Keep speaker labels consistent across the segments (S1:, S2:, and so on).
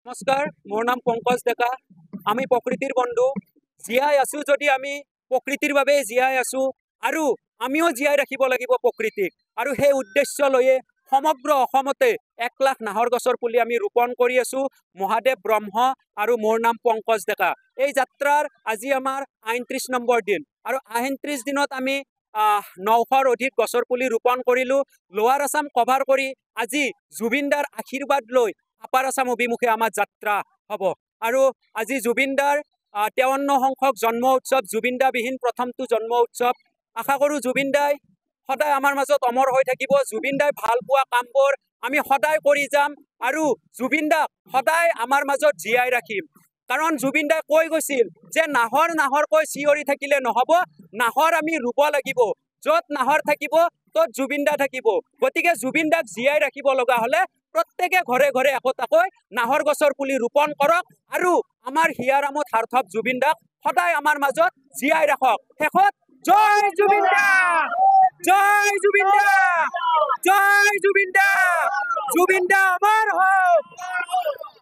S1: নমস্কাৰ, মোৰ নাম পংকজ ডেকা। আমি প্ৰকৃতিৰ বন্ধু। জীয়াই আছোঁ যদি আমি প্ৰকৃতিৰ বাবে জীয়াই আছোঁ আৰু আমিও জীয়াই ৰাখিব লাগিব প্ৰকৃতিক। আৰু সেই উদ্দেশ্য লৈয়ে সমগ্ৰ অসমতে 1 লাখ নাহৰ গছৰ পুলি আমি ৰোপণ কৰি আছোঁ। মহাদেৱ ব্ৰহ্ম আৰু মোৰ নাম পংকজ ডেকা। এই যাত্ৰাৰ আজি আমাৰ ৩৯ নম্বৰ দিন আৰু ৩৯ দিনত আমি 900ৰ অধিক গছৰ পুলি ৰোপণ কৰিলোঁ। লোৱাৰ আছাম কভাৰ কৰি আজি জুবিন দাৰ আশীৰ্বাদ লৈ আপাৰ আছাম অভিমুখে আমাৰ যাত্ৰা হ'ব। আৰু আজি জুবিন দাৰ 53 সংখ্যক জন্ম উৎসৱ, জুবিন দা বিহীন প্ৰথমটো জন্ম উৎসৱ। আশা কৰোঁ জুবিন দাই সদায় আমাৰ মাজত অমৰ হৈ থাকিব। জুবিন দাই ভাল পোৱা কামবোৰ আমি সদায় কৰি যাম আৰু জুবিন দাক সদায় আমাৰ মাজত জীয়াই ৰাখিম। কাৰণ জুবিন দাই কৈ গৈছিল যে নাহৰ নাহৰকৈ চিঞৰি থাকিলে নহ'ব, নাহৰ আমি ৰুব লাগিব। য'ত নাহৰ থাকিব ত'ত জুবিন দা থাকিব। গতিকে জুবিন দাক জীয়াই ৰাখিব লগা হ'লে প্ৰত্যেকে ঘৰে ঘৰে একোটাকৈ নাহৰ গছৰ পুলি ৰোপণ কৰক আৰু আমাৰ হিয়াৰামত সাৰ্থক জুবিন দাক সদায় আমাৰ মাজত জীয়াই ৰাখক। শেষত জয় জুবিন দা, জয় জুবিন দা, জয় জুবিন দা, জুবিন দা আমাৰ হওক।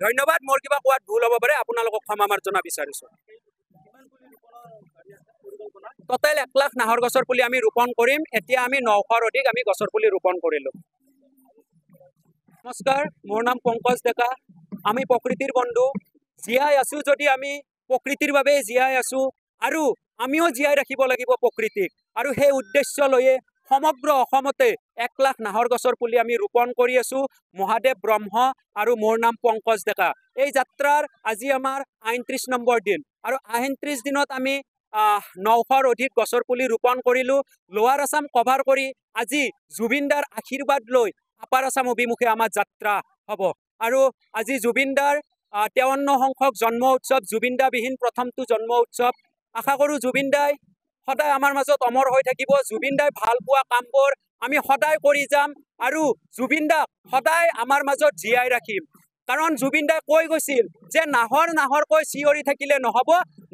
S1: ধন্যবাদ। মোৰ কিবা কোৱাত ভুল হ'ব পাৰে, আপোনালোকক ক্ষমা মাৰ্জনা বিচাৰিছোঁ। টোটেল 1 লাখ নাহৰ গছৰ পুলি আমি ৰোপণ কৰিম। এতিয়া আমি 900ৰ অধিক আমি গছৰ পুলি ৰোপণ কৰিলোঁ। নমস্কাৰ, মোৰ নাম পংকজ ডেকা। আমি প্ৰকৃতিৰ বন্ধু। জীয়াই আছোঁ যদি আমি প্ৰকৃতিৰ বাবে জীয়াই আছোঁ আৰু আমিও জীয়াই ৰাখিব লাগিব প্ৰকৃতিক। আৰু সেই উদ্দেশ্য লৈয়ে সমগ্ৰ অসমতে 1 লাখ নাহৰ গছৰ পুলি আমি ৰোপণ কৰি আছোঁ। মহাদেৱ ব্ৰহ্ম আৰু মোৰ নাম পংকজ ডেকা। এই যাত্ৰাৰ আজি আমাৰ ৩৯ নম্বৰ দিন আৰু ৩৯ দিনত আমি 900ৰ অধিক গছৰ পুলি ৰোপণ কৰিলোঁ। লোৱাৰ আছাম কভাৰ কৰি আজি জুবিন দাৰ আশীৰ্বাদ লৈ আপাৰ আছাম অভিমুখে আমাৰ যাত্ৰা হ'ব। আৰু আজি জুবিন দাৰ 53 সংখ্যক জন্ম উৎসৱ, জুবিন দা বিহীন প্ৰথমটো জন্ম উৎসৱ। আশা কৰোঁ জুবিন দাই সদায় আমাৰ মাজত অমৰ হৈ থাকিব। জুবিন দাই ভাল পোৱা কামবোৰ আমি সদায় কৰি যাম আৰু জুবিন দাক সদায় আমাৰ মাজত জীয়াই ৰাখিম। কাৰণ জুবিন দাই কৈ গৈছিল যে নাহৰ নাহৰকৈ চিঞৰি থাকিলে নহ'ব,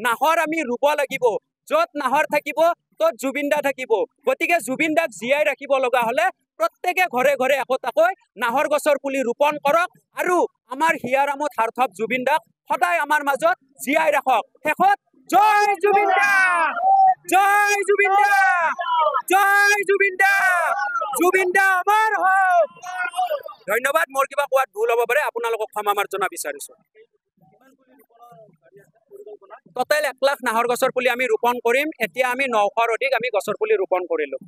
S1: নাহৰ আমি ৰুব লাগিব। য'ত নাহৰ থাকিব ত'ত জুবিন দা থাকিব। গতিকে জুবিন দাক জীয়াই ৰাখিব লগা হ'লে প্ৰত্যেকে ঘৰে ঘৰে একোটাকৈ নাহৰ গছৰ পুলি ৰোপণ কৰক আৰু আমাৰ হিয়াৰামত সাৰ্থক জুবিন দাক সদায় আমাৰ মাজত জীয়াই ৰাখক। শেষত জয় জুবিন দা, জয় জুবিন দা, জয় জুবিন দা, জুবিন দা আমাৰ হওক। ধন্যবাদ। মোৰ কিবা কোৱাত ভুল হ'ব পাৰে, আপোনালোকক ক্ষমা মাৰ্জনা বিচাৰিছোঁ। টোটেল 1 লাখ নাহৰ গছৰ পুলি আমি ৰোপণ কৰিম। এতিয়া আমি 900ৰ অধিক আমি গছৰ পুলি ৰোপণ কৰিলোঁ।